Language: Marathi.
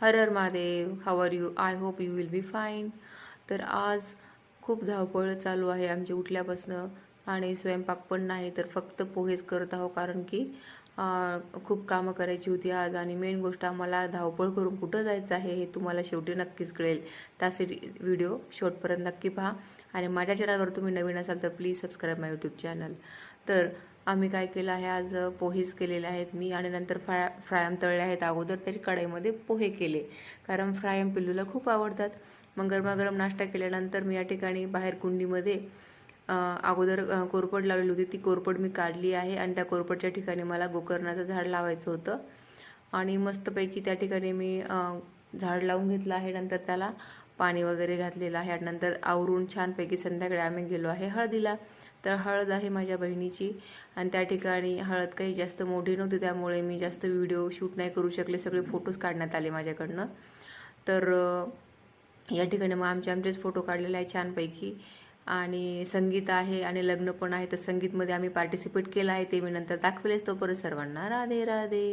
Her her Mahadev. How are you? I hope you will be fine. तर आज खूप धावपळ चालू आहे आमची उठल्यापासनं आणि स्वयंपाक पण नाही, तर फक्त पोहेच करत आहो कारण की खूप कामं करायची होती आज. आणि मेन गोष्ट आम्हाला धावपळ करून कुठं जायचं आहे हे तुम्हाला शेवटी नक्कीच कळेल. त्यासाठी व्हिडिओ शेवटपर्यंत नक्की पहा. आणि माझ्या चॅनलवर तुम्ही नवीन असाल तर please subscribe my YouTube channel. तर आम्ही काय केलं आहे, आज पोहेच केलेले आहेत मी. आणि नंतर फ्रायम तळले आहेत. अगोदर त्याच्या कढईमध्ये पोहे केले कारण फ्रायम पिल्लूला खूप आवडतात. मग गरमागरम नाश्ता केल्यानंतर मी या ठिकाणी बाहेर कुंडीमध्ये अगोदर कोरपड लावलेली होती. ती कोरपड मी काढली आहे आणि त्या कोरपडच्या ठिकाणी मला गोकर्णाचं झाड लावायचं होतं. आणि मस्तपैकी त्या ठिकाणी मी झाड लावून घेतलं आहे. नंतर त्याला पाणी वगैरे घातलेलं आहे. आणि नंतर आवरून छानपैकी संध्याकाळी आम्ही गेलो आहे हळदीला. तर हळद आहे माझ्या बहिणीची आणि त्या ठिकाणी हळद काही जास्त मोठी नव्हती, त्यामुळे मी जास्त व्हिडिओ शूट नाही करू शकले. सगळे फोटोज काढण्यात आले माझ्याकडनं. तर या ठिकाणी मग आमचेच फोटो काढलेले आहे छानपैकी. आणि संगीत आहे आणि लग्न पण आहे. तर संगीतमध्ये आम्ही पार्टिसिपेट केलं आहे, ते मी नंतर दाखवेलच. तोपर्यंत सर्वांना राधे राधे.